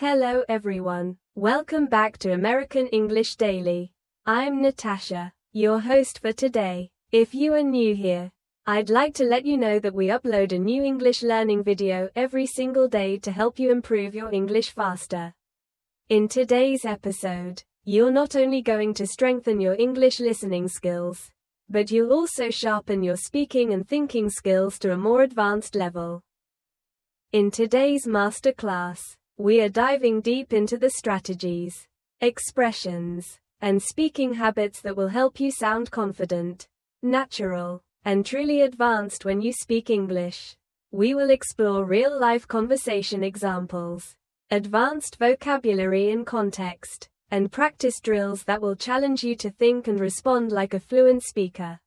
Hello everyone. Welcome back to American English Daily. I'm Natasha, your host for today. If you are new here, I'd like to let you know that we upload a new English learning video every single day to help you improve your English faster. In today's episode, you're not only going to strengthen your English listening skills, but you'll also sharpen your speaking and thinking skills to a more advanced level. In today's masterclass, we are diving deep into the strategies, expressions, and speaking habits that will help you sound confident, natural, and truly advanced when you speak English. We will explore real-life conversation examples, advanced vocabulary in context, and practice drills that will challenge you to think and respond like a fluent speaker.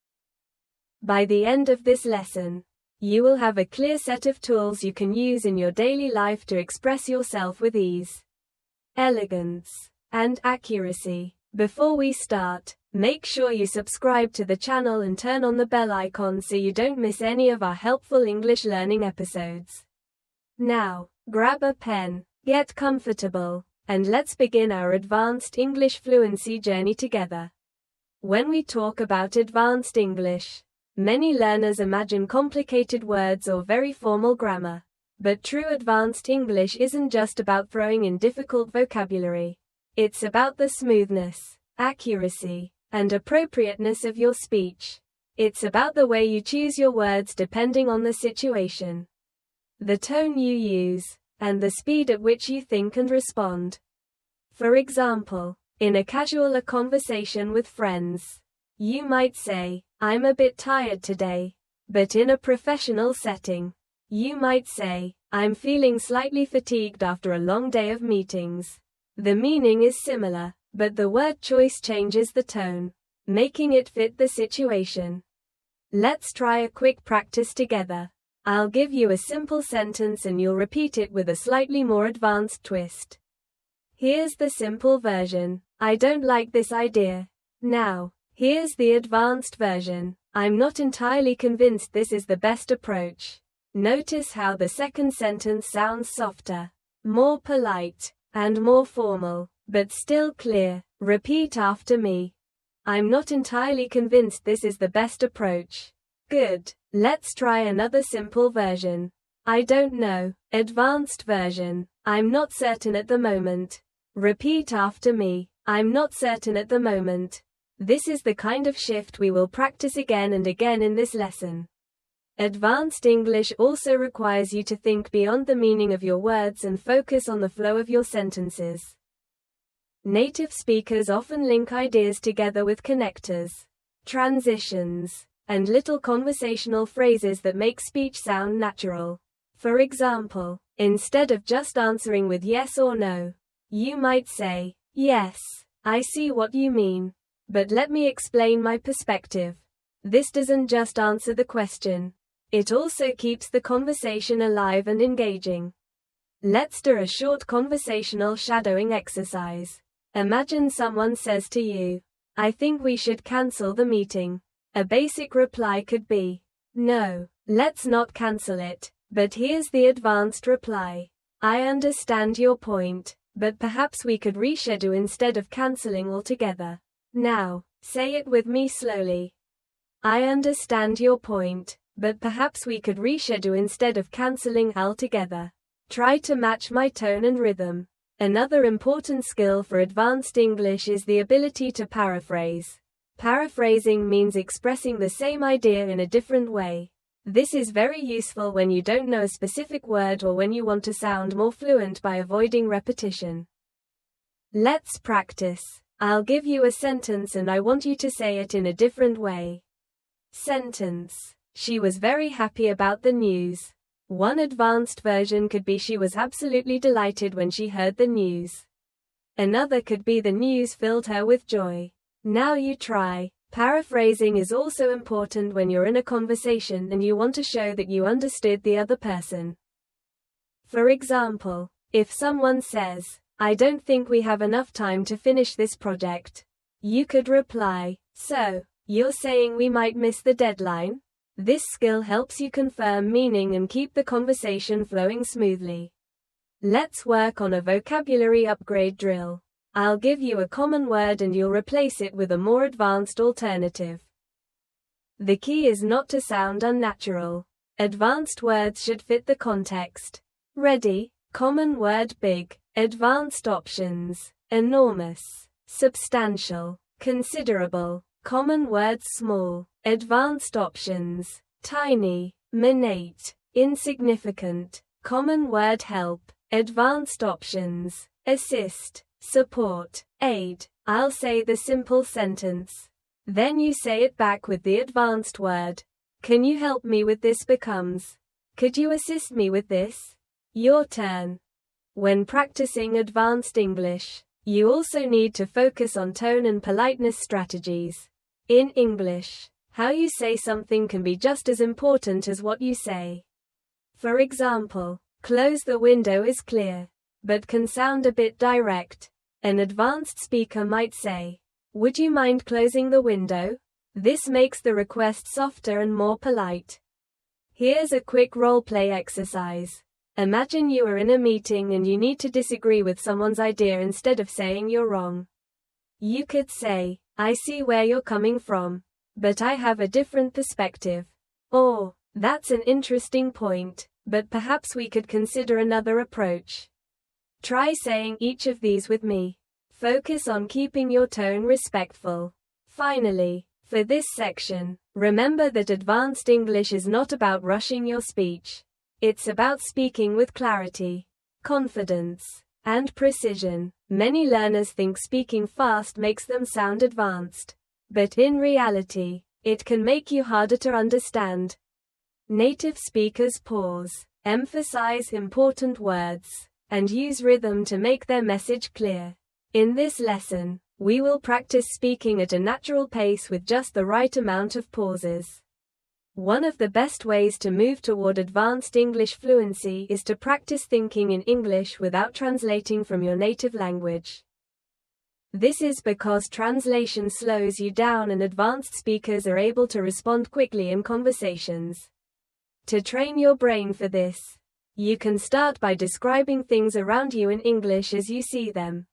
By the end of this lesson, you will have a clear set of tools you can use in your daily life to express yourself with ease, elegance, and accuracy. Before we start, make sure you subscribe to the channel and turn on the bell icon so you don't miss any of our helpful English learning episodes. Now, grab a pen, get comfortable, and let's begin our advanced English fluency journey together. When we talk about advanced English, many learners imagine complicated words or very formal grammar. But true advanced English isn't just about throwing in difficult vocabulary. It's about the smoothness, accuracy, and appropriateness of your speech. It's about the way you choose your words depending on the situation, the tone you use, and the speed at which you think and respond. For example, in a casual conversation with friends, you might say, "I'm a bit tired today." But in a professional setting, you might say, "I'm feeling slightly fatigued after a long day of meetings." The meaning is similar, but the word choice changes the tone, making it fit the situation. Let's try a quick practice together. I'll give you a simple sentence and you'll repeat it with a slightly more advanced twist. Here's the simple version. "I don't like this idea." Now, here's the advanced version. "I'm not entirely convinced this is the best approach." Notice how the second sentence sounds softer, more polite, and more formal, but still clear. Repeat after me. "I'm not entirely convinced this is the best approach." Good. Let's try another simple version. "I don't know." Advanced version. "I'm not certain at the moment." Repeat after me. "I'm not certain at the moment." This is the kind of shift we will practice again and again in this lesson. Advanced English also requires you to think beyond the meaning of your words and focus on the flow of your sentences. Native speakers often link ideas together with connectors, transitions, and little conversational phrases that make speech sound natural. For example, instead of just answering with yes or no, you might say, "Yes, I see what you mean. But let me explain my perspective." This doesn't just answer the question. It also keeps the conversation alive and engaging. Let's do a short conversational shadowing exercise. Imagine someone says to you, "I think we should cancel the meeting." A basic reply could be, "No, let's not cancel it." But here's the advanced reply. "I understand your point, but perhaps we could reschedule instead of canceling altogether." Now, say it with me slowly. "I understand your point, but perhaps we could reschedule instead of canceling altogether." Try to match my tone and rhythm. Another important skill for advanced English is the ability to paraphrase. Paraphrasing means expressing the same idea in a different way. This is very useful when you don't know a specific word or when you want to sound more fluent by avoiding repetition. Let's practice. I'll give you a sentence and I want you to say it in a different way. Sentence. "She was very happy about the news." One advanced version could be, "She was absolutely delighted when she heard the news." Another could be, "The news filled her with joy." Now you try. Paraphrasing is also important when you're in a conversation and you want to show that you understood the other person. For example, if someone says, "I don't think we have enough time to finish this project," you could reply, "So, you're saying we might miss the deadline?" This skill helps you confirm meaning and keep the conversation flowing smoothly. Let's work on a vocabulary upgrade drill. I'll give you a common word and you'll replace it with a more advanced alternative. The key is not to sound unnatural. Advanced words should fit the context. Ready? Common word big. Advanced options. Enormous. Substantial. Considerable. Common words small. Advanced options. Tiny. Minate. Insignificant. Common word help. Advanced options. Assist. Support. Aid. I'll say the simple sentence. Then you say it back with the advanced word. Can you help me with this becomes, could you assist me with this? Your turn. When practicing advanced English, you also need to focus on tone and politeness strategies. In English, how you say something can be just as important as what you say. For example, close the window is clear, but can sound a bit direct. An advanced speaker might say, would you mind closing the window? This makes the request softer and more polite. Here's a quick role-play exercise. Imagine you are in a meeting and you need to disagree with someone's idea instead of saying you're wrong. You could say, I see where you're coming from, but I have a different perspective. Or, that's an interesting point, but perhaps we could consider another approach. Try saying each of these with me. Focus on keeping your tone respectful. Finally, for this section, remember that advanced English is not about rushing your speech. It's about speaking with clarity, confidence, and precision. Many learners think speaking fast makes them sound advanced. But in reality, it can make you harder to understand. Native speakers pause, emphasize important words, and use rhythm to make their message clear. In this lesson, we will practice speaking at a natural pace with just the right amount of pauses. One of the best ways to move toward advanced English fluency is to practice thinking in English without translating from your native language. This is because translation slows you down and advanced speakers are able to respond quickly in conversations. To train your brain for this, you can start by describing things around you in English as you see them.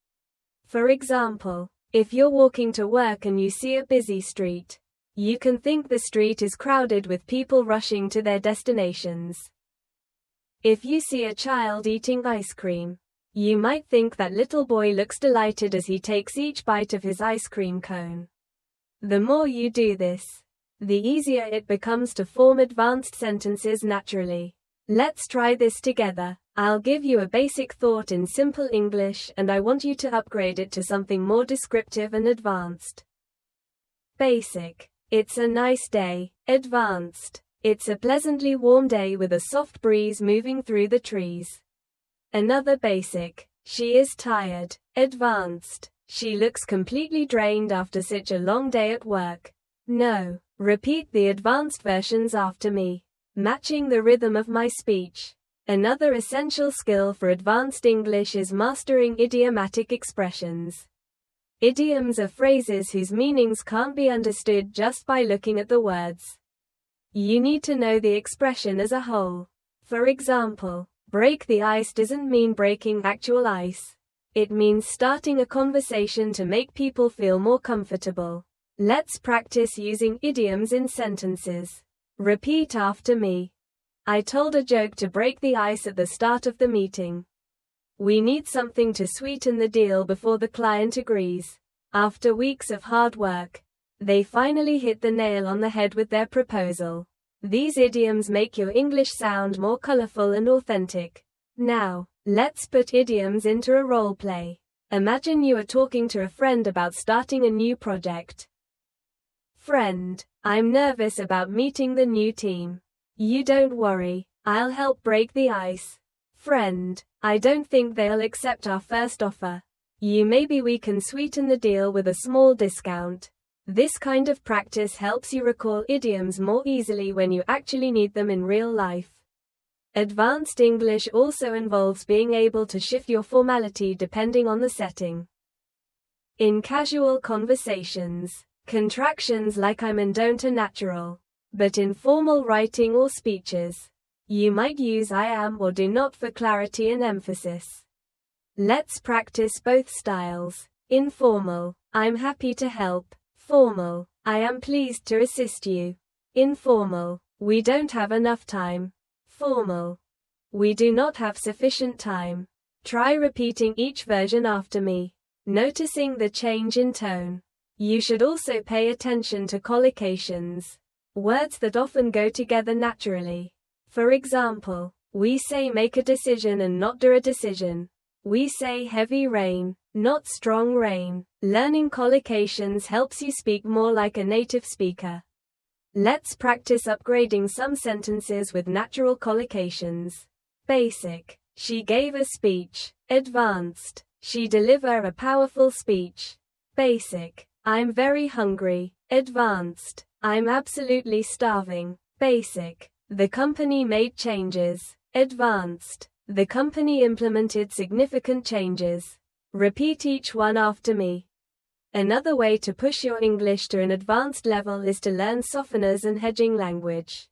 For example, if you're walking to work and you see a busy street, you can think the street is crowded with people rushing to their destinations. If you see a child eating ice cream, you might think that little boy looks delighted as he takes each bite of his ice cream cone. The more you do this, the easier it becomes to form advanced sentences naturally. Let's try this together. I'll give you a basic thought in simple English and I want you to upgrade it to something more descriptive and advanced. Basic. It's a nice day. Advanced. It's a pleasantly warm day with a soft breeze moving through the trees. Another basic. She is tired. Advanced. She looks completely drained after such a long day at work. No. Repeat the advanced versions after me, matching the rhythm of my speech. Another essential skill for advanced English is mastering idiomatic expressions. Idioms are phrases whose meanings can't be understood just by looking at the words. You need to know the expression as a whole. For example, break the ice doesn't mean breaking actual ice. It means starting a conversation to make people feel more comfortable. Let's practice using idioms in sentences. Repeat after me. I told a joke to break the ice at the start of the meeting. We need something to sweeten the deal before the client agrees. After weeks of hard work, they finally hit the nail on the head with their proposal. These idioms make your English sound more colorful and authentic. Now, let's put idioms into a role play. Imagine you are talking to a friend about starting a new project. Friend, I'm nervous about meeting the new team. You don't worry, I'll help break the ice. Friend, I don't think they'll accept our first offer. Maybe we can sweeten the deal with a small discount. This kind of practice helps you recall idioms more easily when you actually need them in real life. Advanced English also involves being able to shift your formality depending on the setting. In casual conversations, contractions like I'm and don't are natural. But in formal writing or speeches, You might use I am or do not for clarity and emphasis. Let's practice both styles. Informal, I'm happy to help. Formal, I am pleased to assist you. Informal, we don't have enough time. Formal, we do not have sufficient time. Try repeating each version after me, noticing the change in tone. You should also pay attention to collocations, words that often go together naturally. For example, we say make a decision and not do a decision. We say heavy rain, not strong rain. Learning collocations helps you speak more like a native speaker. Let's practice upgrading some sentences with natural collocations. Basic, she gave a speech. Advanced, she delivered a powerful speech. Basic, I'm very hungry. Advanced, I'm absolutely starving. Basic, the company made changes. Advanced, the company implemented significant changes. Repeat each one after me. Another way to push your English to an advanced level is to learn softeners and hedging language.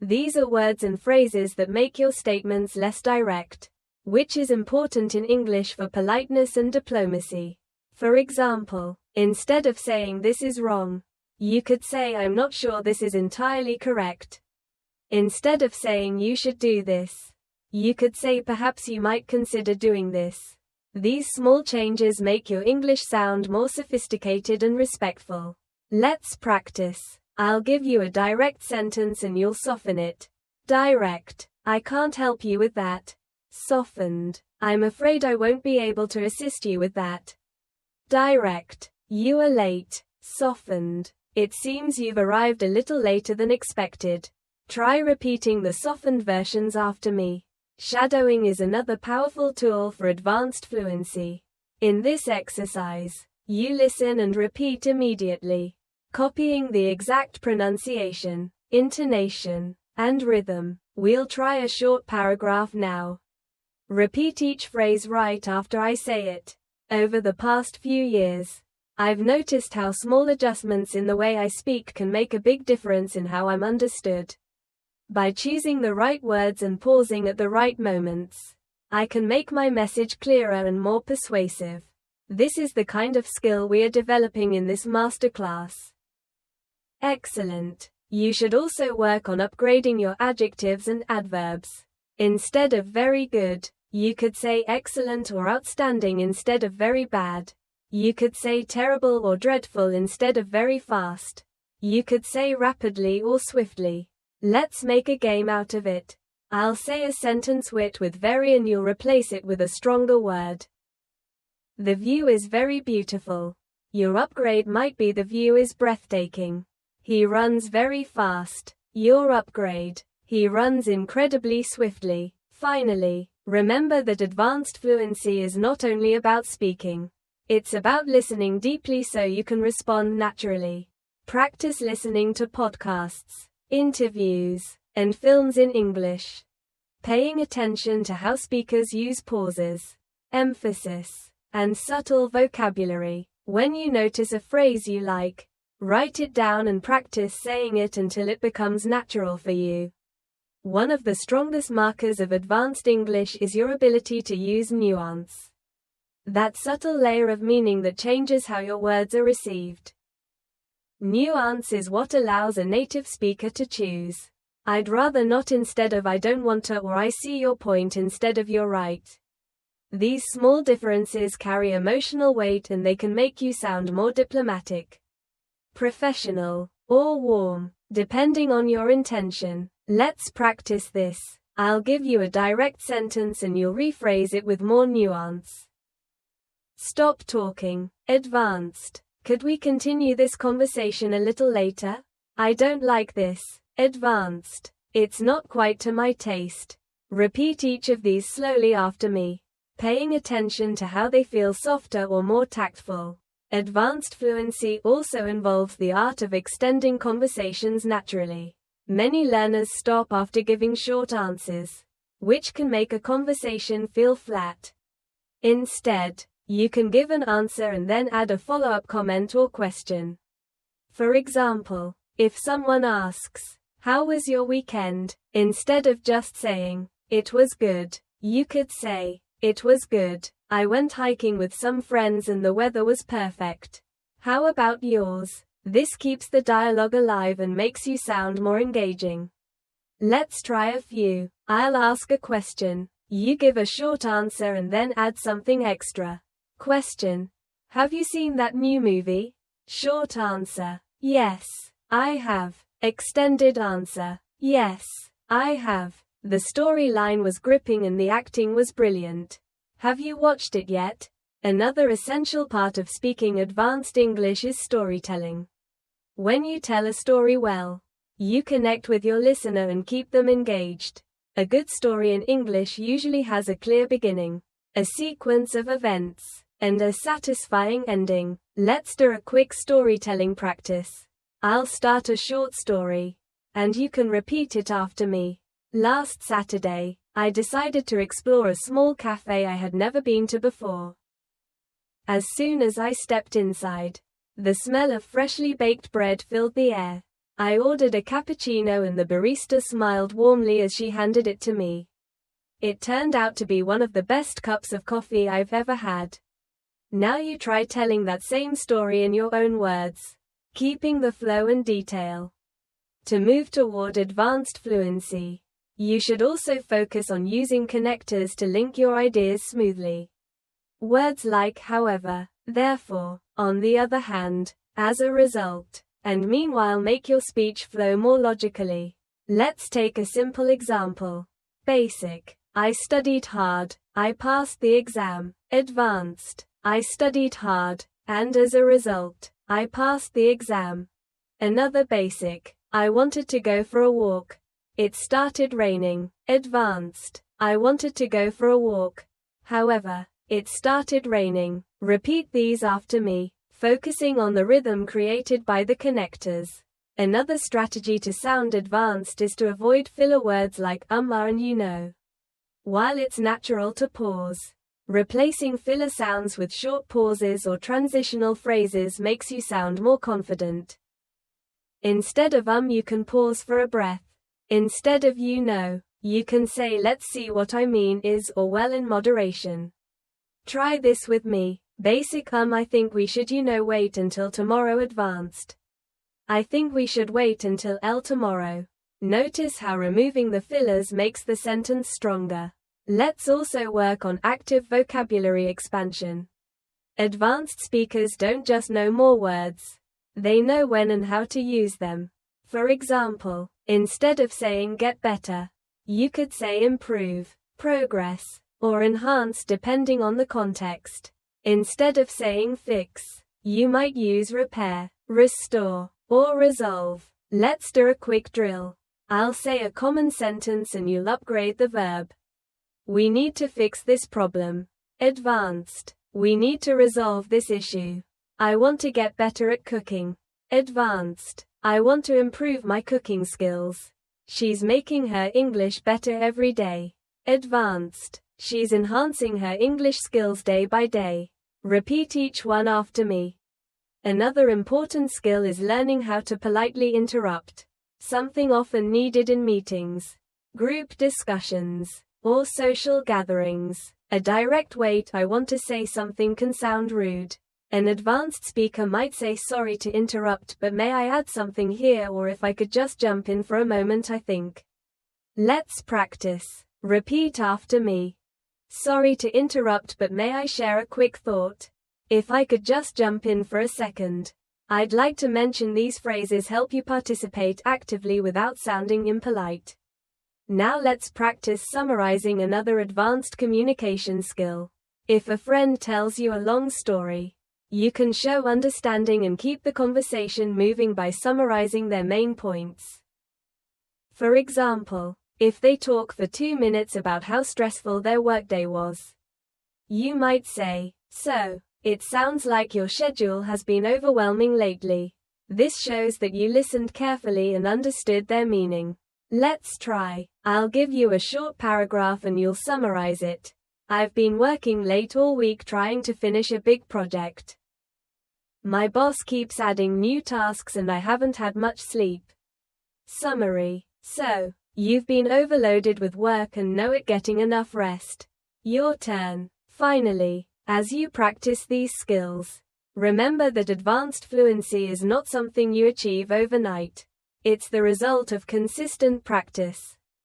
These are words and phrases that make your statements less direct, which is important in English for politeness and diplomacy. For example, instead of saying this is wrong, you could say I'm not sure this is entirely correct. Instead of saying you should do this, you could say perhaps you might consider doing this. These small changes make your English sound more sophisticated and respectful. Let's practice. I'll give you a direct sentence and you'll soften it. Direct, I can't help you with that. Softened, I'm afraid I won't be able to assist you with that. Direct, you are late. Softened, it seems you've arrived a little later than expected. Try repeating the softened versions after me. Shadowing is another powerful tool for advanced fluency. In this exercise, you listen and repeat immediately, copying the exact pronunciation, intonation, and rhythm. We'll try a short paragraph now. Repeat each phrase right after I say it. Over the past few years, I've noticed how small adjustments in the way I speak can make a big difference in how I'm understood. By choosing the right words and pausing at the right moments, I can make my message clearer and more persuasive. This is the kind of skill we are developing in this masterclass. Excellent. You should also work on upgrading your adjectives and adverbs. Instead of very good, you could say excellent or outstanding instead of very bad. You could say terrible or dreadful instead of very fast. You could say rapidly or swiftly. Let's make a game out of it. I'll say a sentence with very and you'll replace it with a stronger word. The view is very beautiful. Your upgrade might be the view is breathtaking. He runs very fast. Your upgrade, he runs incredibly swiftly. Finally, remember that advanced fluency is not only about speaking. It's about listening deeply so you can respond naturally. Practice listening to podcasts, interviews, and films in English. Paying attention to how speakers use pauses, emphasis, and subtle vocabulary. When you notice a phrase you like, write it down and practice saying it until it becomes natural for you. One of the strongest markers of advanced English is your ability to use nuance. That subtle layer of meaning that changes how your words are received. Nuance is what allows a native speaker to choose I'd rather not instead of I don't want to, or I see your point instead of you're right. These small differences carry emotional weight and they can make you sound more diplomatic, professional, or warm, depending on your intention. Let's practice this. I'll give you a direct sentence and you'll rephrase it with more nuance. Stop talking. Advanced. Could we continue this conversation a little later? I don't like this. Advanced. It's not quite to my taste. Repeat each of these slowly after me, paying attention to how they feel softer or more tactful. Advanced fluency also involves the art of extending conversations naturally. Many learners stop after giving short answers, which can make a conversation feel flat. Instead, you can give an answer and then add a follow-up comment or question. For example, if someone asks, How was your weekend? Instead of just saying, it was good, you could say, it was good. I went hiking with some friends and the weather was perfect. How about yours? This keeps the dialogue alive and makes you sound more engaging. Let's try a few. I'll ask a question. You give a short answer and then add something extra. Question. Have you seen that new movie? Short answer. Yes, I have. Extended answer. Yes, I have. The storyline was gripping and the acting was brilliant. Have you watched it yet? Another essential part of speaking advanced English is storytelling. When you tell a story well, you connect with your listener and keep them engaged. A good story in English usually has a clear beginning, a sequence of events, and a satisfying ending. Let's do a quick storytelling practice. I'll start a short story, and you can repeat it after me. Last Saturday, I decided to explore a small cafe I had never been to before. As soon as I stepped inside, the smell of freshly baked bread filled the air. I ordered a cappuccino and the barista smiled warmly as she handed it to me. It turned out to be one of the best cups of coffee I've ever had. Now you try telling that same story in your own words, keeping the flow and detail. To move toward advanced fluency, you should also focus on using connectors to link your ideas smoothly. Words like however, therefore, on the other hand, as a result, and meanwhile make your speech flow more logically. Let's take a simple example. Basic. I studied hard, I passed the exam. Advanced. I studied hard, and as a result, I passed the exam. Another basic. I wanted to go for a walk. It started raining. Advanced. I wanted to go for a walk. However, it started raining. Repeat these after me, focusing on the rhythm created by the connectors. Another strategy to sound advanced is to avoid filler words like and you know. While it's natural to pause, replacing filler sounds with short pauses or transitional phrases makes you sound more confident. Instead of you can pause for a breath. Instead of you know, you can say let's see what I mean is or well in moderation. Try this with me. Basic I think we should wait until tomorrow. Advanced. I think we should wait until tomorrow. Notice how removing the fillers makes the sentence stronger. Let's also work on active vocabulary expansion. Advanced speakers don't just know more words. They know when and how to use them. For example, instead of saying get better, you could say improve, progress, or enhance depending on the context. Instead of saying fix, you might use repair, restore, or resolve. Let's do a quick drill. I'll say a common sentence and you'll upgrade the verb. We need to fix this problem. Advanced. We need to resolve this issue. I want to get better at cooking. Advanced. I want to improve my cooking skills. She's making her English better every day. Advanced. She's enhancing her English skills day by day. Repeat each one after me. Another important skill is learning how to politely interrupt. Something often needed in meetings, group discussions, or social gatherings. A direct wait I want to say something can sound rude. An advanced speaker might say sorry to interrupt but may I add something here or if I could just jump in for a moment I think. Let's practice. Repeat after me. Sorry to interrupt but may I share a quick thought? If I could just jump in for a second. I'd like to mention these phrases help you participate actively without sounding impolite. Now let's practice summarizing another advanced communication skill. If a friend tells you a long story, you can show understanding and keep the conversation moving by summarizing their main points. For example, if they talk for 2 minutes about how stressful their workday was, you might say, "So, it sounds like your schedule has been overwhelming lately." This shows that you listened carefully and understood their meaning. Let's try. I'll give you a short paragraph and you'll summarize it. I've been working late all week trying to finish a big project. My boss keeps adding new tasks and I haven't had much sleep. Summary. So, you've been overloaded with work and not getting enough rest. Your turn. Finally, as you practice these skills, remember that advanced fluency is not something you achieve overnight. It's the result of consistent practice,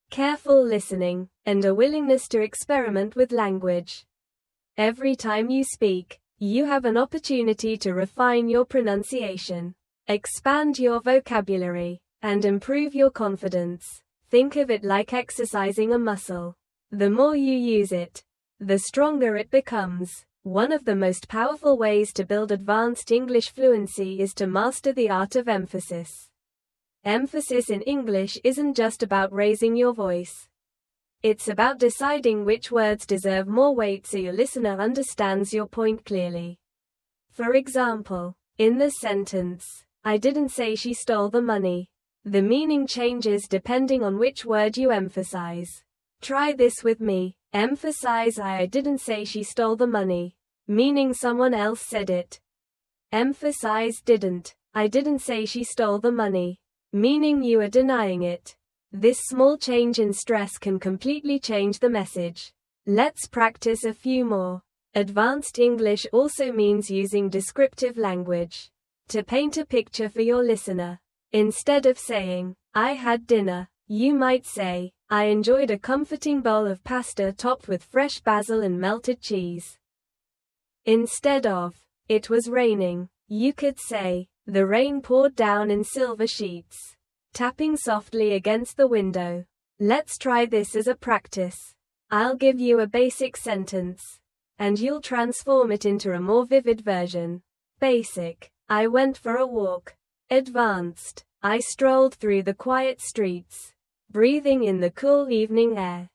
careful listening, and a willingness to experiment with language. Every time you speak, you have an opportunity to refine your pronunciation, expand your vocabulary, and improve your confidence. Think of it like exercising a muscle. The more you use it, the stronger it becomes. One of the most powerful ways to build advanced English fluency is to master the art of emphasis. Emphasis in English isn't just about raising your voice. It's about deciding which words deserve more weight so your listener understands your point clearly. For example, in the sentence, "I didn't say she stole the money," the meaning changes depending on which word you emphasize. Try this with me. Emphasize I didn't say she stole the money, meaning someone else said it. Emphasize didn't. I didn't say she stole the money, meaning you are denying it. This small change in stress can completely change the message. Let's practice a few more. Advanced English also means using descriptive language to paint a picture for your listener. Instead of saying, "I had dinner," you might say, "I enjoyed a comforting bowl of pasta topped with fresh basil and melted cheese." Instead of, "It was raining," you could say, "The rain poured down in silver sheets, tapping softly against the window." Let's try this as a practice. I'll give you a basic sentence, and you'll transform it into a more vivid version. Basic: I went for a walk. Advanced: I strolled through the quiet streets, breathing in the cool evening air.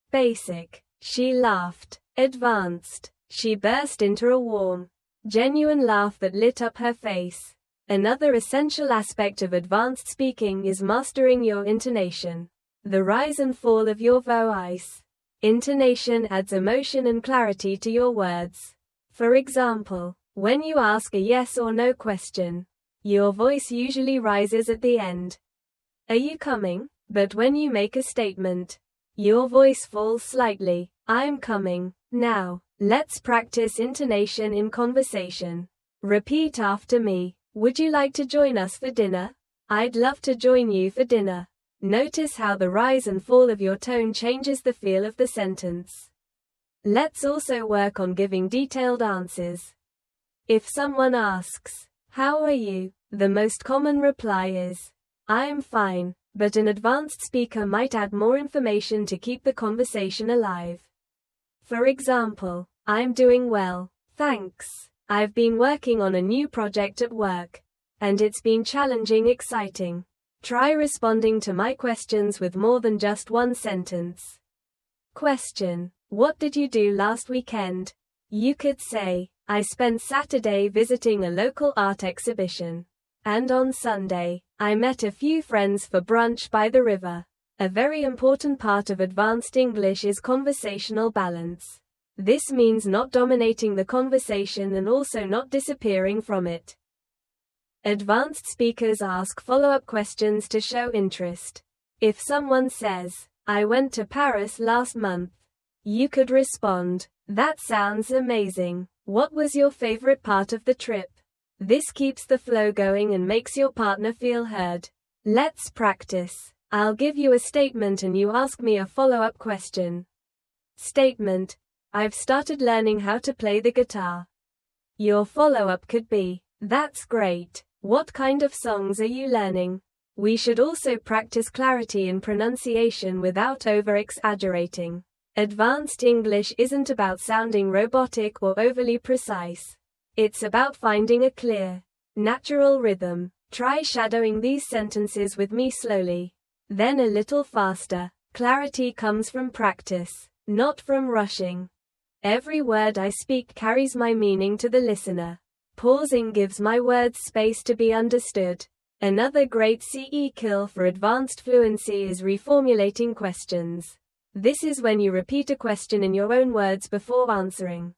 Basic: she laughed. Advanced: she burst into a warm, genuine laugh that lit up her face. Another essential aspect of advanced speaking is mastering your intonation, the rise and fall of your voice. Intonation adds emotion and clarity to your words. For example, when you ask a yes or no question, your voice usually rises at the end. "Are you coming?" But when you make a statement, your voice falls slightly. "I'm coming." Now, let's practice intonation in conversation. Repeat after me. "Would you like to join us for dinner?" "I'd love to join you for dinner." Notice how the rise and fall of your tone changes the feel of the sentence. Let's also work on giving detailed answers. If someone asks, "How are you?" the most common reply is, "I'm fine," but an advanced speaker might add more information to keep the conversation alive. For example, "I'm doing well, thanks. I've been working on a new project at work, and it's been challenging, exciting." Try responding to my questions with more than just one sentence. Question: what did you do last weekend? You could say, "I spent Saturday visiting a local art exhibition. And on Sunday, I met a few friends for brunch by the river." A very important part of advanced English is conversational balance. This means not dominating the conversation and also not disappearing from it. Advanced speakers ask follow-up questions to show interest. If someone says, "I went to Paris last month," you could respond, "That sounds amazing. What was your favorite part of the trip?" This keeps the flow going and makes your partner feel heard. Let's practice. I'll give you a statement and you ask me a follow-up question. Statement: I've started learning how to play the guitar. Your follow-up could be, "That's great. What kind of songs are you learning?" We should also practice clarity in pronunciation without over-exaggerating. Advanced English isn't about sounding robotic or overly precise. It's about finding a clear, natural rhythm. Try shadowing these sentences with me slowly, then a little faster. Clarity comes from practice, not from rushing. Every word I speak carries my meaning to the listener. Pausing gives my words space to be understood. Another great CE skill for advanced fluency is reformulating questions. This is when you repeat a question in your own words before answering.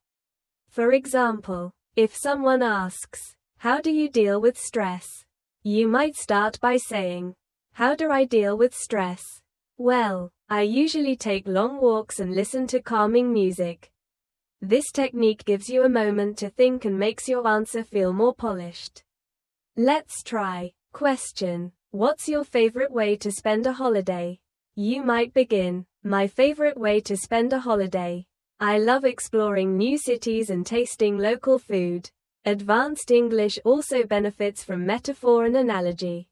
For example, if someone asks, "How do you deal with stress?" you might start by saying, How do I deal with stress? Well, I usually take long walks and listen to calming music. This technique gives you a moment to think and makes your answer feel more polished. Let's try. Question. What's your favorite way to spend a holiday? You might begin. My favorite way to spend a holiday. I love exploring new cities and tasting local food. Advanced English also benefits from metaphor and analogy.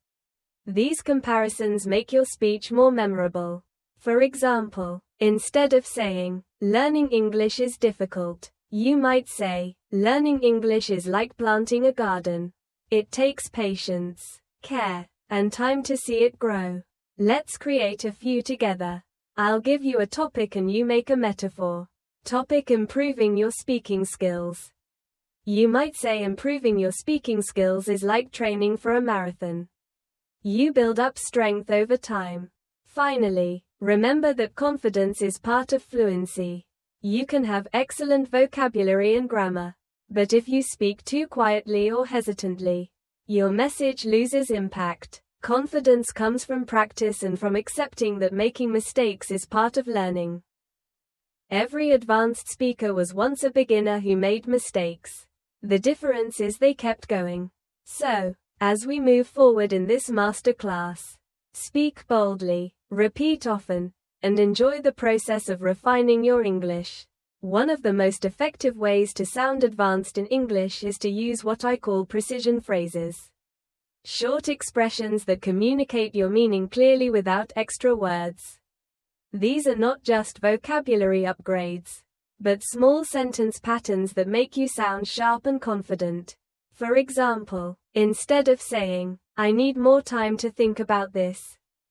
These comparisons make your speech more memorable. For example, instead of saying, learning English is difficult, you might say, learning English is like planting a garden. It takes patience, care, and time to see it grow. Let's create a few together. I'll give you a topic and you make a metaphor. Topic: improving your speaking skills. You might say improving your speaking skills is like training for a marathon. You build up strength over time. Finally, remember that confidence is part of fluency. You can have excellent vocabulary and grammar, but if you speak too quietly or hesitantly, your message loses impact. Confidence comes from practice and from accepting that making mistakes is part of learning. Every advanced speaker was once a beginner who made mistakes. The difference is they kept going. So, as we move forward in this masterclass, speak boldly, repeat often, and enjoy the process of refining your English. One of the most effective ways to sound advanced in English is to use what I call precision phrases. Short expressions that communicate your meaning clearly without extra words. These are not just vocabulary upgrades, but small sentence patterns that make you sound sharp and confident. For example, instead of saying, I need more time to think about this,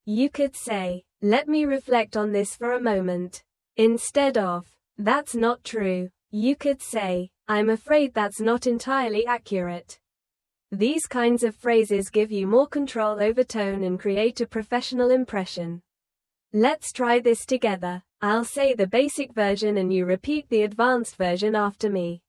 you could say, let me reflect on this for a moment. Instead of, that's not true, you could say, I'm afraid that's not entirely accurate. These kinds of phrases give you more control over tone and create a professional impression. Let's try this together. I'll say the basic version and you repeat the advanced version after me.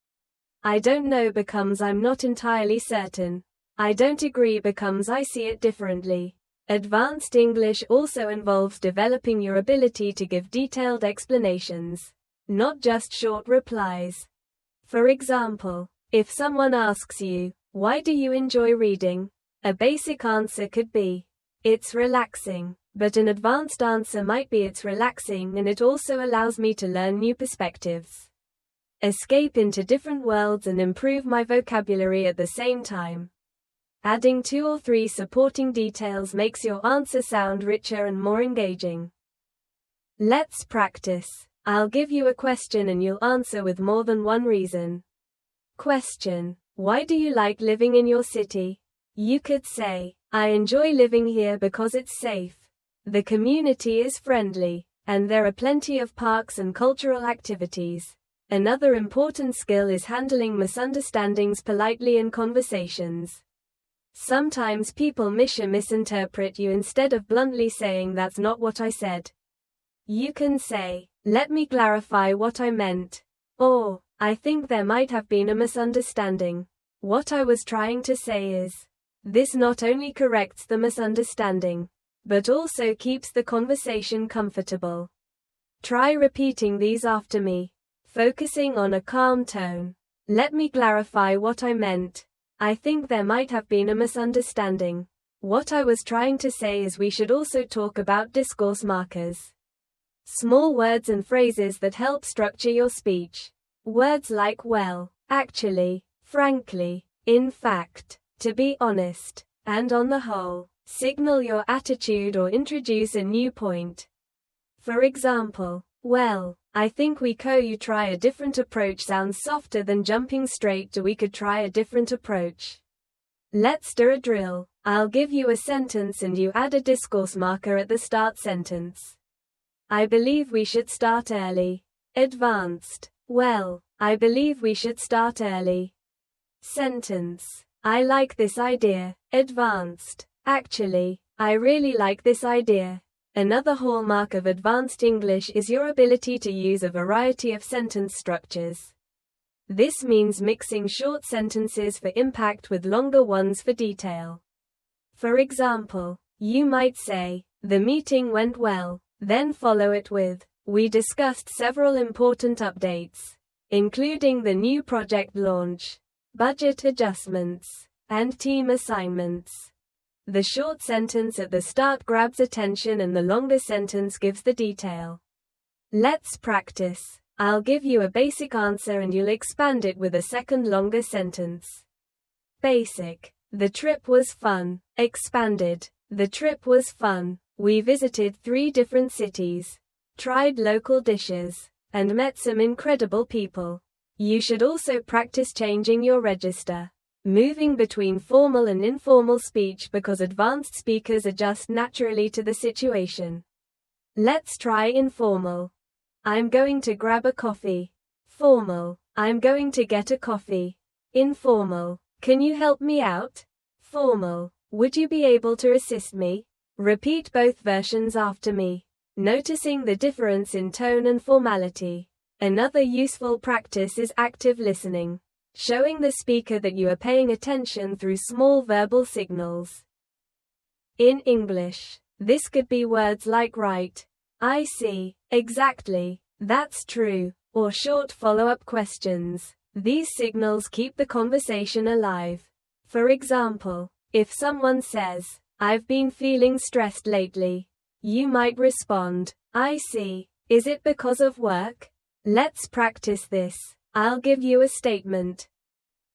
I don't know becomes I'm not entirely certain. I don't agree becomes I see it differently. Advanced English also involves developing your ability to give detailed explanations, not just short replies. For example, if someone asks you, why do you enjoy reading? A basic answer could be, it's relaxing. But an advanced answer might be it's relaxing and it also allows me to learn new perspectives, escape into different worlds and improve my vocabulary at the same time. Adding 2 or 3 supporting details makes your answer sound richer and more engaging. Let's practice. I'll give you a question and you'll answer with more than one reason. Question. Why do you like living in your city? You could say, I enjoy living here because it's safe. The community is friendly, and there are plenty of parks and cultural activities. Another important skill is handling misunderstandings politely in conversations. Sometimes people misinterpret you instead of bluntly saying that's not what I said. You can say, let me clarify what I meant. Or, I think there might have been a misunderstanding. What I was trying to say is, this not only corrects the misunderstanding, but also keeps the conversation comfortable. Try repeating these after me, focusing on a calm tone. Let me clarify what I meant. I think there might have been a misunderstanding. What I was trying to say is we should also talk about discourse markers. Small words and phrases that help structure your speech. Words like well, actually, frankly, in fact, to be honest, and on the whole, signal your attitude or introduce a new point. For example, well, I think you try a different approach sounds softer than jumping straight to we could try a different approach. Let's do a drill. I'll give you a sentence and you add a discourse marker at the start sentence. I believe we should start early. Advanced. Well, I believe we should start early. Sentence. I like this idea. Advanced. Actually, I really like this idea. Another hallmark of advanced English is your ability to use a variety of sentence structures. This means mixing short sentences for impact with longer ones for detail. For example, You might say, "The meeting went well," then follow it with, "We discussed several important updates, including the new project launch, budget adjustments, and team assignments." The short sentence at the start grabs attention and the longer sentence gives the detail. Let's practice. I'll give you a basic answer and you'll expand it with a second longer sentence. Basic. The trip was fun. Expanded. The trip was fun. We visited 3 different cities, tried local dishes, and met some incredible people. You should also practice changing your register, moving between formal and informal speech because advanced speakers adjust naturally to the situation. Let's try informal. I'm going to grab a coffee. Formal. I'm going to get a coffee. Informal. Can you help me out? Formal. Would you be able to assist me? Repeat both versions after me, noticing the difference in tone and formality. Another useful practice is active listening, showing the speaker that you are paying attention through small verbal signals. In English, this could be words like right, I see, exactly, that's true, or short follow-up questions. These signals keep the conversation alive. For example, if someone says, "I've been feeling stressed lately," you might respond, "I see. Is it because of work?" Let's practice this. I'll give you a statement,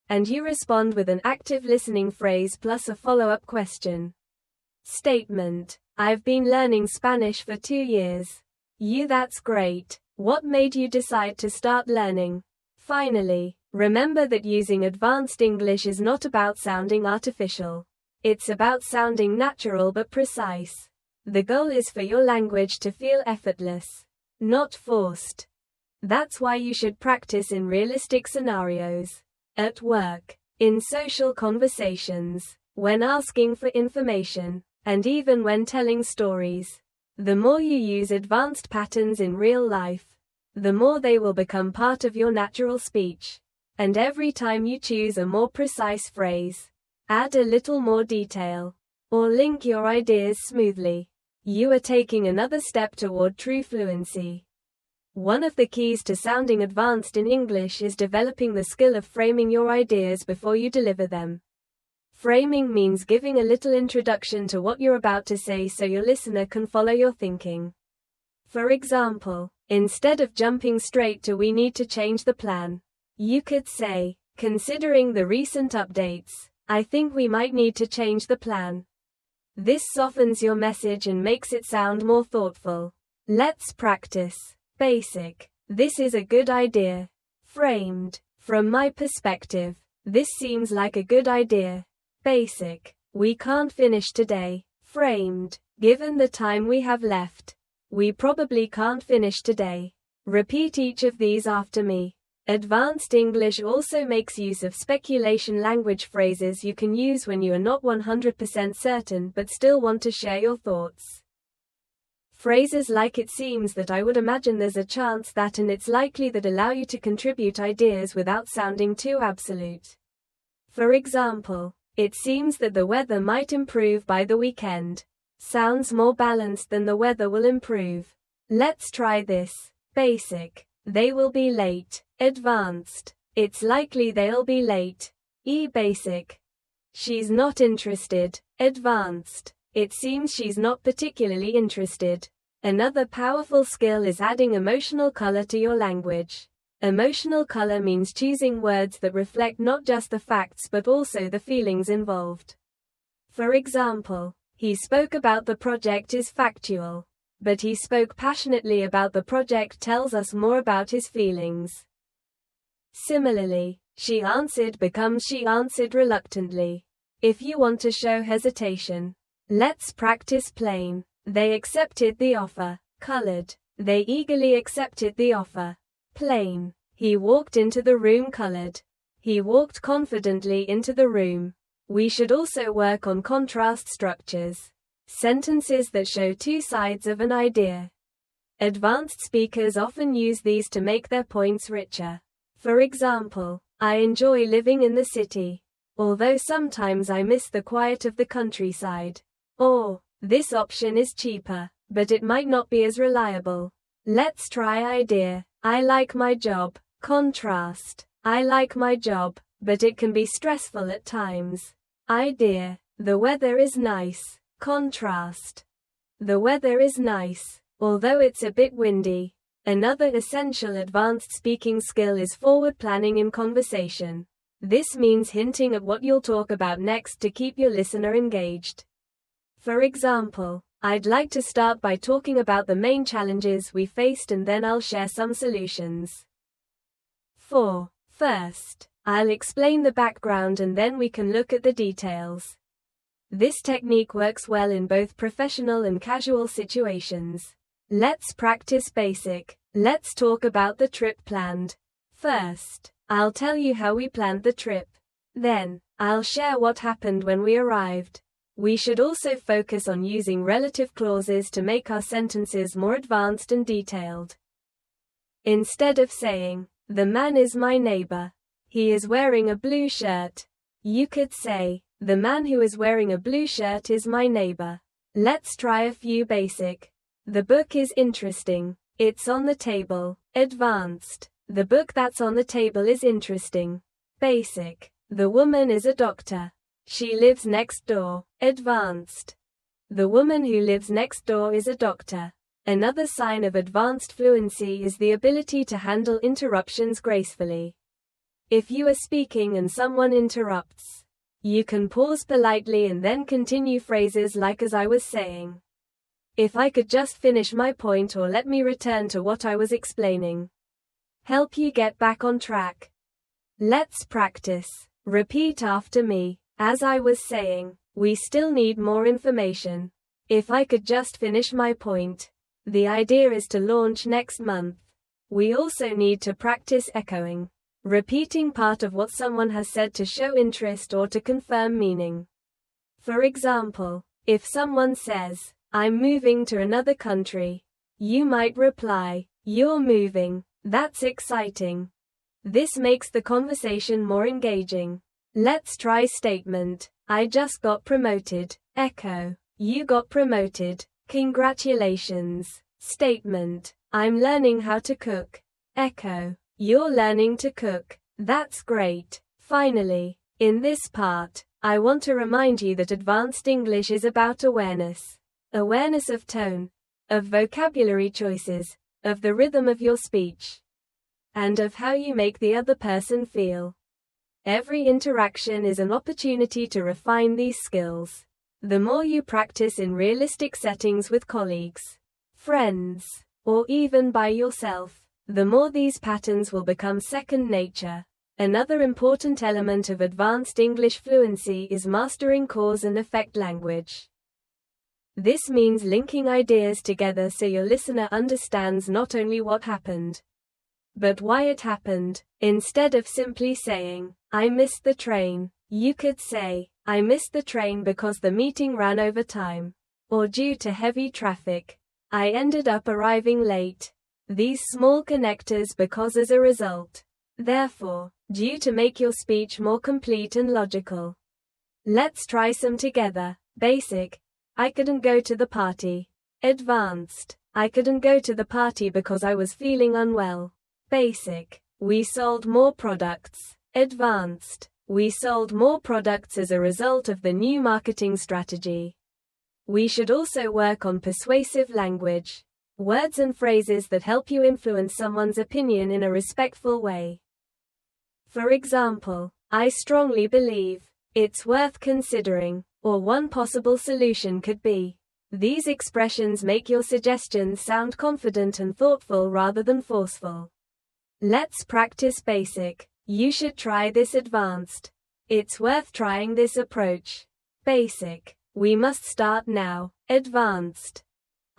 and you respond with an active listening phrase plus a follow-up question. Statement. I've been learning Spanish for 2 years. That's great. What made you decide to start learning? Finally, remember that using advanced English is not about sounding artificial. It's about sounding natural but precise. The goal is for your language to feel effortless, not forced. That's why you should practice in realistic scenarios. At work, in social conversations, when asking for information, and even when telling stories. The more you use advanced patterns in real life, the more they will become part of your natural speech. And every time you choose a more precise phrase, add a little more detail, or link your ideas smoothly, you are taking another step toward true fluency. One of the keys to sounding advanced in English is developing the skill of framing your ideas before you deliver them. Framing means giving a little introduction to what you're about to say so your listener can follow your thinking. For example, instead of jumping straight to "we need to change the plan," you could say, "Considering the recent updates, I think we might need to change the plan." This softens your message and makes it sound more thoughtful. Let's practice. Basic. This is a good idea. Framed. From my perspective, this seems like a good idea. Basic. We can't finish today. Framed. Given the time we have left, we probably can't finish today. Repeat each of these after me. Advanced English also makes use of speculation language phrases you can use when you are not 100% certain but still want to share your thoughts. Phrases like "it seems that," "I would imagine there's a chance that," and "it's likely that" allow you to contribute ideas without sounding too absolute. For example, "It seems that the weather might improve by the weekend." Sounds more balanced than "the weather will improve." Let's try this. Basic. They will be late. Advanced. It's likely they'll be late. Basic. She's not interested. Advanced. It seems she's not particularly interested. Another powerful skill is adding emotional color to your language. Emotional color means choosing words that reflect not just the facts but also the feelings involved. For example, "He spoke about the project" is factual, but "he spoke passionately about the project" tells us more about his feelings. Similarly, "she answered" becomes "she answered reluctantly." If you want to show hesitation, let's practice plain. They accepted the offer. Colored. They eagerly accepted the offer. Plain. He walked into the room. Colored. He walked confidently into the room. We should also work on contrast structures. Sentences that show two sides of an idea. Advanced speakers often use these to make their points richer. For example, "I enjoy living in the city, although sometimes I miss the quiet of the countryside." Or, This option is cheaper, but it might not be as reliable. Let's try idea. I like my job. Contrast. I like my job, but it can be stressful at times. Idea. The weather is nice. Contrast. The weather is nice, although it's a bit windy. Another essential advanced speaking skill is forward planning in conversation. This means hinting at what you'll talk about next to keep your listener engaged. For example, I'd like to start by talking about the main challenges we faced and then I'll share some solutions. 4. First, I'll explain the background and then we can look at the details. This technique works well in both professional and casual situations. Let's practice basic. Let's talk about the trip planned. First, I'll tell you how we planned the trip. Then, I'll share what happened when we arrived. We should also focus on using relative clauses to make our sentences more advanced and detailed. Instead of saying, "The man is my neighbor. He is wearing a blue shirt," you could say, "The man who is wearing a blue shirt is my neighbor." Let's try a few basic. The book is interesting. It's on the table. Advanced. The book that's on the table is interesting. Basic. The woman is a doctor. She lives next door. Advanced. The woman who lives next door is a doctor. Another sign of advanced fluency is the ability to handle interruptions gracefully. If you are speaking and someone interrupts, you can pause politely and then continue phrases like "as I was saying." "If I could just finish my point," or "let me return to what I was explaining." Help you get back on track. Let's practice. Repeat after me. "As I was saying, we still need more information. If I could just finish my point. The idea is to launch next month." We also need to practice echoing. Repeating part of what someone has said to show interest or to confirm meaning. For example, if someone says, "I'm moving to another country," you might reply, "You're moving. That's exciting." This makes the conversation more engaging. Let's try statement. "I just got promoted." Echo. "You got promoted. Congratulations." Statement. "I'm learning how to cook." Echo. "You're learning to cook. That's great." Finally, in this part, I want to remind you that advanced English is about awareness. Awareness of tone, of vocabulary choices, of the rhythm of your speech, and of how you make the other person feel. Every interaction is an opportunity to refine these skills. The more you practice in realistic settings with colleagues, friends, or even by yourself, the more these patterns will become second nature. Another important element of advanced English fluency is mastering cause and effect language. This means linking ideas together so your listener understands not only what happened, but why it happened. Instead of simply saying, "I missed the train," you could say, "I missed the train because the meeting ran over time," or "due to heavy traffic, I ended up arriving late." These small connectors because as a result, therefore, due to make your speech more complete and logical. Let's try some together. Basic. "I couldn't go to the party." Advanced. "I couldn't go to the party because I was feeling unwell." Basic. "We sold more products." Advanced. "We sold more products as a result of the new marketing strategy." We should also work on persuasive language. Words and phrases that help you influence someone's opinion in a respectful way. For example, "I strongly believe," "It's worth considering," or "One possible solution could be." These expressions make your suggestions sound confident and thoughtful rather than forceful. Let's practice basic. "You should try this." Advanced. "It's worth trying this approach." Basic. "We must start now." Advanced.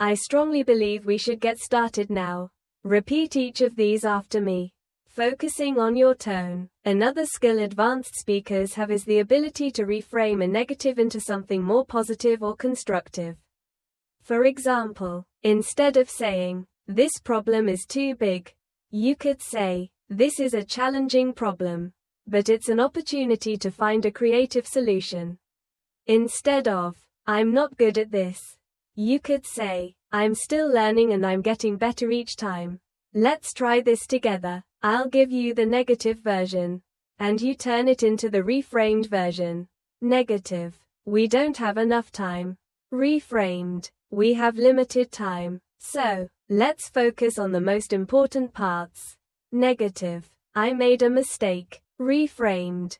"I strongly believe we should get started now." Repeat each of these after me, focusing on your tone. Another skill advanced speakers have is the ability to reframe a negative into something more positive or constructive. For example, instead of saying, "This problem is too big," you could say, "This is a challenging problem, but it's an opportunity to find a creative solution." Instead of, I'm not good at this. You could say, I'm still learning and I'm getting better each time. Let's try this together. I'll give you the negative version, and you turn it into the reframed version. Negative. We don't have enough time. Reframed. We have limited time. So, let's focus on the most important parts. Negative. I made a mistake. Reframed.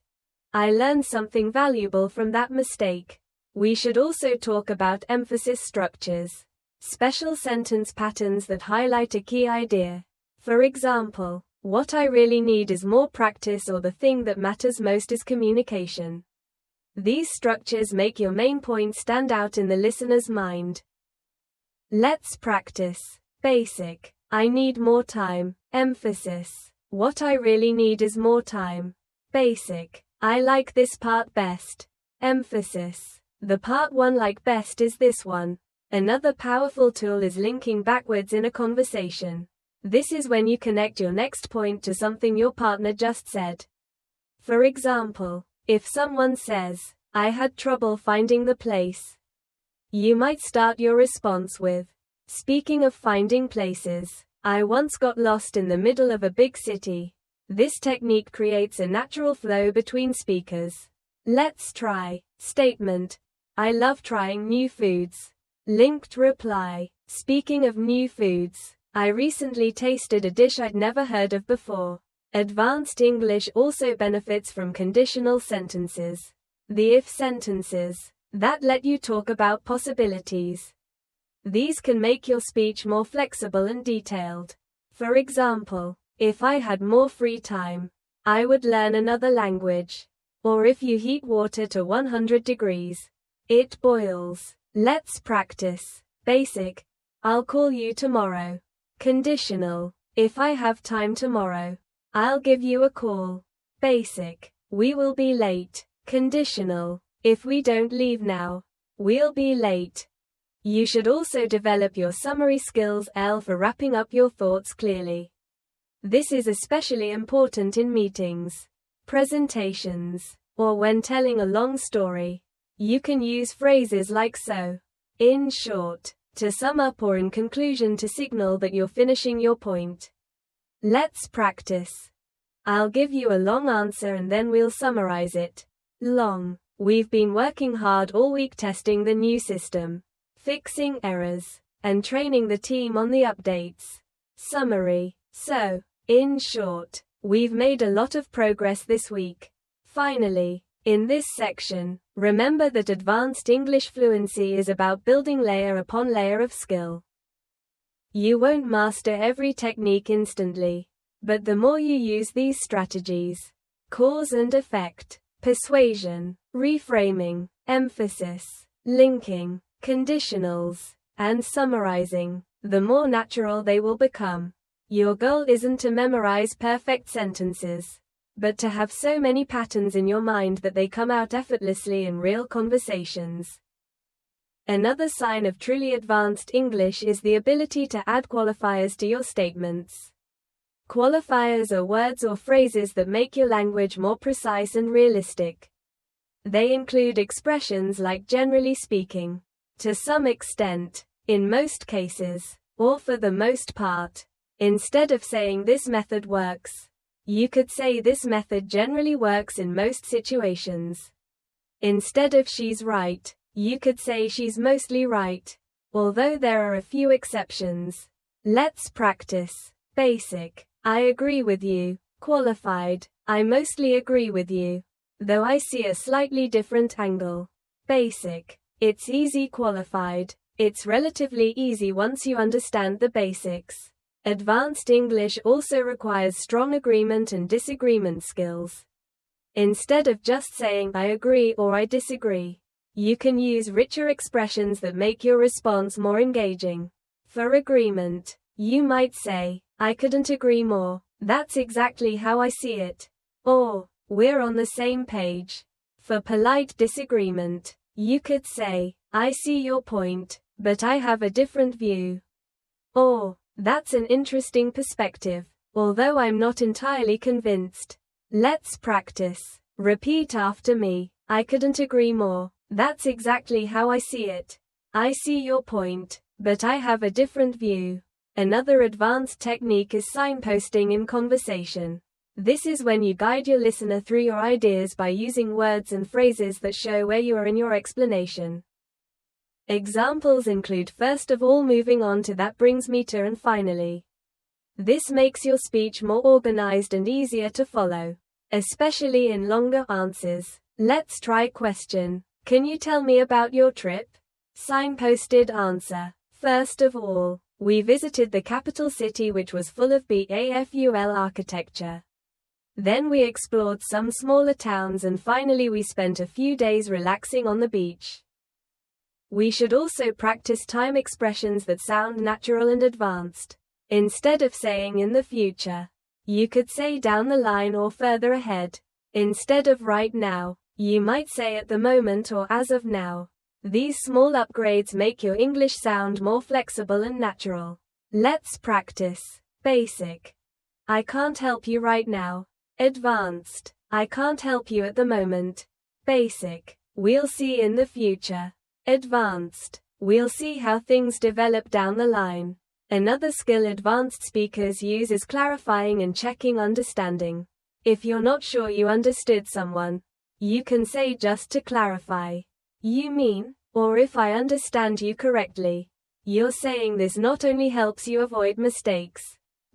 I learned something valuable from that mistake. We should also talk about emphasis structures. Special sentence patterns that highlight a key idea. For example, what I really need is more practice, or the thing that matters most is communication. These structures make your main point stand out in the listener's mind. Let's practice. Basic. I need more time. Emphasis. What I really need is more time. Basic. I like this part best. Emphasis. The part one like best is this one. Another powerful tool is linking backwards in a conversation. This is when you connect your next point to something your partner just said. For example, if someone says, I had trouble finding the place, you might start your response with, speaking of finding places, I once got lost in the middle of a big city. This technique creates a natural flow between speakers. Let's try. Statement. I love trying new foods. Linked reply. Speaking of new foods, I recently tasted a dish I'd never heard of before. Advanced English also benefits from conditional sentences. The if sentences that let you talk about possibilities. These can make your speech more flexible and detailed. For example, if I had more free time, I would learn another language. Or if you heat water to 100 degrees, it boils. Let's practice. Basic. I'll call you tomorrow. Conditional. If I have time tomorrow, I'll give you a call. Basic. We will be late. Conditional. If we don't leave now, we'll be late. You should also develop your summary skills for wrapping up your thoughts clearly. This is especially important in meetings, presentations, or when telling a long story. You can use phrases like so, in short, to sum up, or in conclusion to signal that you're finishing your point. Let's practice. I'll give you a long answer and then we'll summarize it. Long. We've been working hard all week testing the new system, fixing errors, and training the team on the updates. Summary. So, in short, we've made a lot of progress this week. Finally, in this section, remember that advanced English fluency is about building layer upon layer of skill. You won't master every technique instantly, but the more you use these strategies, cause and effect, persuasion, reframing, emphasis, linking, conditionals, and summarizing, the more natural they will become. Your goal isn't to memorize perfect sentences, but to have so many patterns in your mind that they come out effortlessly in real conversations. Another sign of truly advanced English is the ability to add qualifiers to your statements. Qualifiers are words or phrases that make your language more precise and realistic. They include expressions like generally speaking, to some extent, in most cases, or for the most part. Instead of saying this method works, you could say this method generally works in most situations. Instead of she's right, you could say she's mostly right, although there are a few exceptions. Let's practice. Basic. I agree with you. Qualified. I mostly agree with you, though I see a slightly different angle. Basic. It's easy. Qualified. It's relatively easy once you understand the basics. Advanced English also requires strong agreement and disagreement skills. Instead of just saying I agree or I disagree, you can use richer expressions that make your response more engaging. For agreement, you might say, I couldn't agree more. That's exactly how I see it. Or, we're on the same page. For polite disagreement, you could say, I see your point, but I have a different view. Or, that's an interesting perspective, although I'm not entirely convinced. Let's practice. Repeat after me. I couldn't agree more. That's exactly how I see it. I see your point, but I have a different view. Another advanced technique is signposting in conversation. This is when you guide your listener through your ideas by using words and phrases that show where you are in your explanation. Examples include first of all, moving on to, that brings me to, and finally. This makes your speech more organized and easier to follow, especially in longer answers. Let's try question. Can you tell me about your trip? Signposted answer. First of all, we visited the capital city, which was full of beautiful architecture. Then we explored some smaller towns, and finally we spent a few days relaxing on the beach. We should also practice time expressions that sound natural and advanced. Instead of saying in the future, you could say down the line or further ahead. Instead of right now, you might say at the moment or as of now. These small upgrades make your English sound more flexible and natural. Let's practice. Basic. I can't help you right now. Advanced. I can't help you at the moment. Basic. We'll see in the future. Advanced. We'll see how things develop down the line. Another skill advanced speakers use is clarifying and checking understanding. If you're not sure you understood someone, you can say just to clarify. You mean, or if I understand you correctly. You're saying this not only helps you avoid mistakes,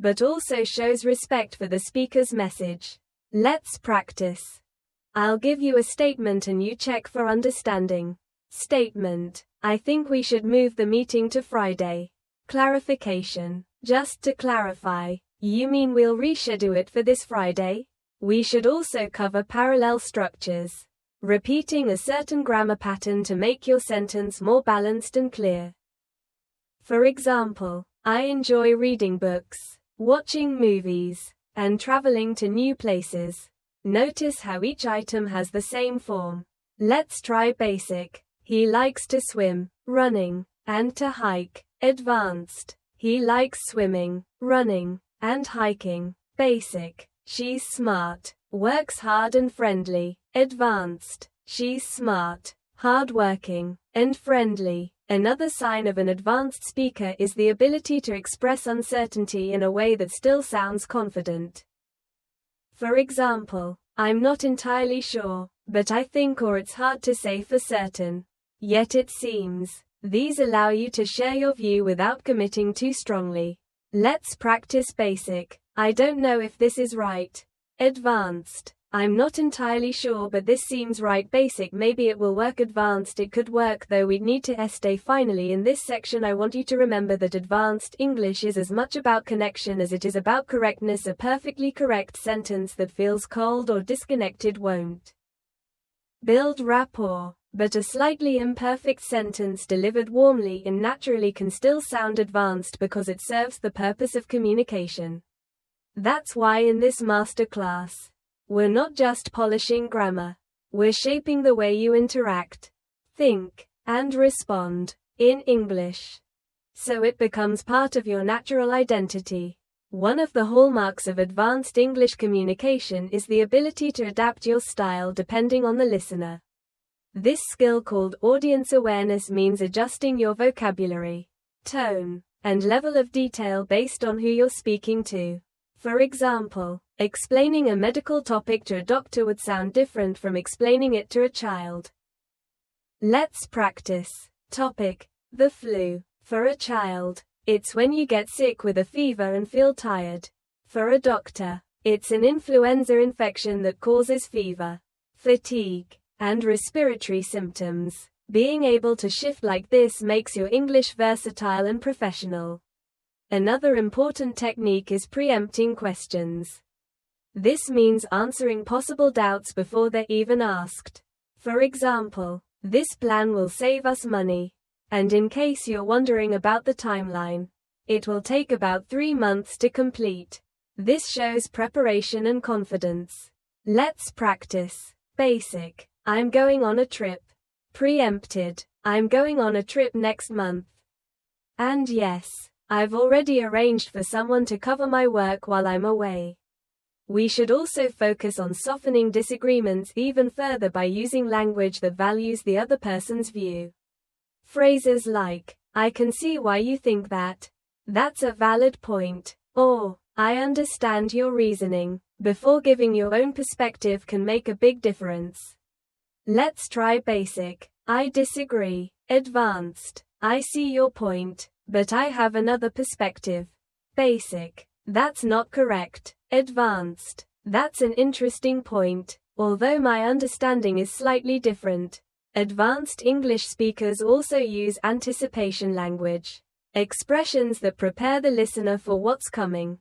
but also shows respect for the speaker's message. Let's practice. I'll give you a statement and you check for understanding. Statement. I think we should move the meeting to Friday. Clarification. Just to clarify, you mean we'll reschedule it for this Friday? We should also cover parallel structures, repeating a certain grammar pattern to make your sentence more balanced and clear. For example, I enjoy reading books, watching movies, and traveling to new places. Notice how each item has the same form. Let's try basic. He likes to swim, running, and to hike. Advanced. He likes swimming, running, and hiking. Basic. She's smart, works hard and friendly. Advanced. She's smart, hardworking, and friendly. Another sign of an advanced speaker is the ability to express uncertainty in a way that still sounds confident. For example, I'm not entirely sure, but I think, or it's hard to say for certain. Yet it seems. These allow you to share your view without committing too strongly. Let's practice basic. I don't know if this is right. Advanced. I'm not entirely sure, but this seems right. Basic. Maybe it will work. Advanced. It could work, though we'd need to stay. Finally, in this section I want you to remember that advanced English is as much about connection as it is about correctness. A perfectly correct sentence that feels cold or disconnected won't build rapport, but a slightly imperfect sentence delivered warmly and naturally can still sound advanced because it serves the purpose of communication. That's why in this masterclass, we're not just polishing grammar. We're shaping the way you interact, think, and respond in English, so it becomes part of your natural identity. One of the hallmarks of advanced English communication is the ability to adapt your style depending on the listener. This skill, called audience awareness, means adjusting your vocabulary, tone, and level of detail based on who you're speaking to. For example, explaining a medical topic to a doctor would sound different from explaining it to a child. Let's practice. Topic: the flu. For a child, it's when you get sick with a fever and feel tired. For a doctor, it's an influenza infection that causes fever, fatigue, and respiratory symptoms. Being able to shift like this makes your English versatile and professional. Another important technique is preempting questions. This means answering possible doubts before they're even asked. For example, this plan will save us money. And in case you're wondering about the timeline, it will take about 3 months to complete. This shows preparation and confidence. Let's practice. Basic. I'm going on a trip. Preempted. I'm going on a trip next month. And yes, I've already arranged for someone to cover my work while I'm away. We should also focus on softening disagreements even further by using language that values the other person's view. Phrases like, "I can see why you think that. That's a valid point," or, "I understand your reasoning," before giving your own perspective can make a big difference. Let's try basic. "I disagree." Advanced. "I see your point, but I have another perspective." Basic. "That's not correct." Advanced. "That's an interesting point, although my understanding is slightly different." Advanced English speakers also use anticipation language, expressions that prepare the listener for what's coming.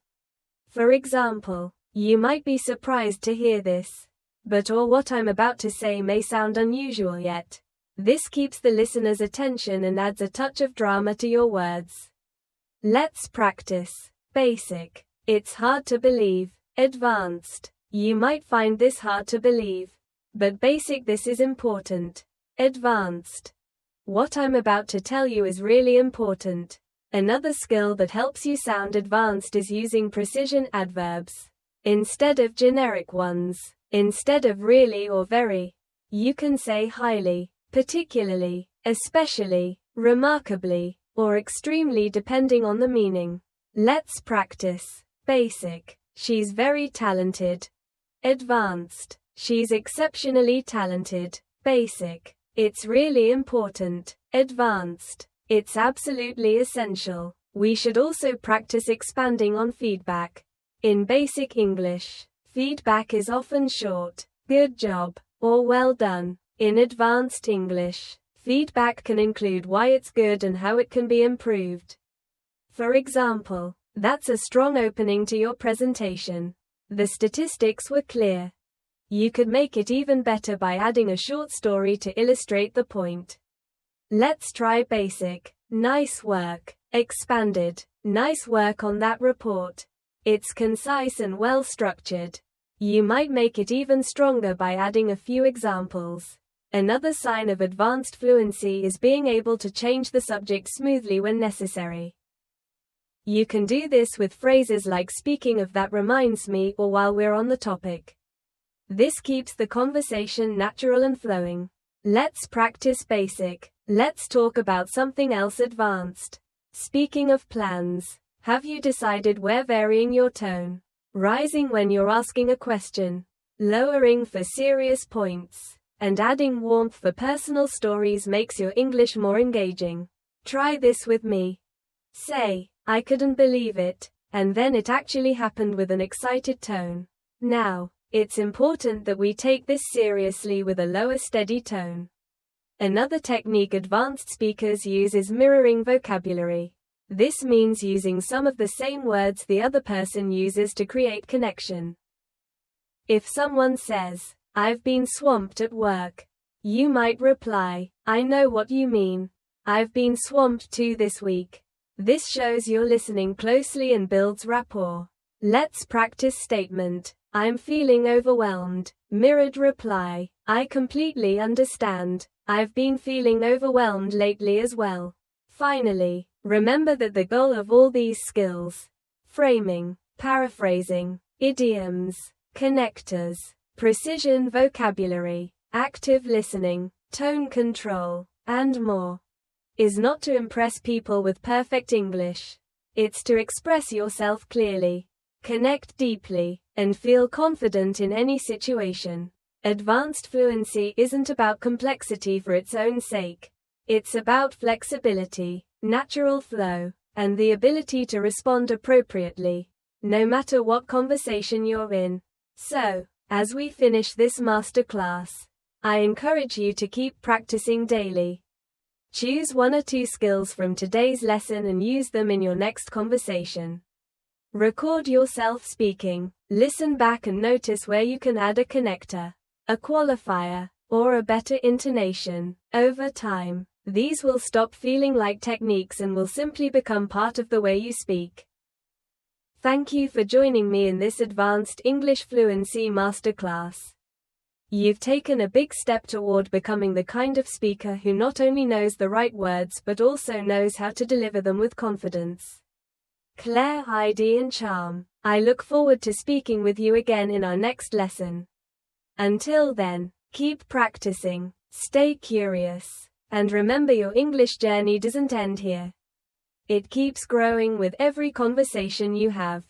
For example, "You might be surprised to hear this, but or what I'm about to say may sound unusual yet." This keeps the listener's attention and adds a touch of drama to your words. Let's practice. Basic. "It's hard to believe." Advanced. "You might find this hard to believe, but basic, this is important." Advanced. "What I'm about to tell you is really important." Another skill that helps you sound advanced is using precision adverbs instead of generic ones. Instead of really or very, you can say highly, particularly, especially, remarkably, or extremely depending on the meaning. Let's practice. Basic. "She's very talented." Advanced. "She's exceptionally talented." Basic. "It's really important." Advanced. "It's absolutely essential." We should also practice expanding on feedback. In basic English, feedback is often short, "Good job," or "Well done." In advanced English, feedback can include why it's good and how it can be improved. For example, "That's a strong opening to your presentation. The statistics were clear." You could make it even better by adding a short story to illustrate the point. Let's try basic. "Nice work." Expanded. "Nice work on that report. It's concise and well structured." You might make it even stronger by adding a few examples. Another sign of advanced fluency is being able to change the subject smoothly when necessary. You can do this with phrases like "Speaking of, that reminds me," or "While we're on the topic." This keeps the conversation natural and flowing. Let's practice basic. Let's talk about something else advanced. Speaking of plans, have you decided where varying your tone, rising when you're asking a question, lowering for serious points, and adding warmth for personal stories makes your English more engaging? Try this with me. Say, "I couldn't believe it," and then it actually happened with an excited tone. Now, it's important that we take this seriously with a lower, steady tone. Another technique advanced speakers use is mirroring vocabulary. This means using some of the same words the other person uses to create connection. If someone says, "I've been swamped at work," you might reply, "I know what you mean. I've been swamped too this week." This shows you're listening closely and builds rapport. Let's practice statement. "I'm feeling overwhelmed." Mirrored reply, "I completely understand. I've been feeling overwhelmed lately as well." Finally, remember that the goal of all these skills, framing, paraphrasing, idioms, connectors, precision vocabulary, active listening, tone control, and more, is not to impress people with perfect English. It's to express yourself clearly, connect deeply, and feel confident in any situation. Advanced fluency isn't about complexity for its own sake. It's about flexibility, natural flow, and the ability to respond appropriately, no matter what conversation you're in. So, as we finish this masterclass, I encourage you to keep practicing daily. Choose one or two skills from today's lesson and use them in your next conversation. Record yourself speaking, listen back and notice where you can add a connector, a qualifier, or a better intonation. Over time, these will stop feeling like techniques and will simply become part of the way you speak. Thank you for joining me in this advanced English fluency masterclass. You've taken a big step toward becoming the kind of speaker who not only knows the right words but also knows how to deliver them with confidence, clarity and charm. I look forward to speaking with you again in our next lesson. Until then, keep practicing, stay curious, and remember your English journey doesn't end here. It keeps growing with every conversation you have.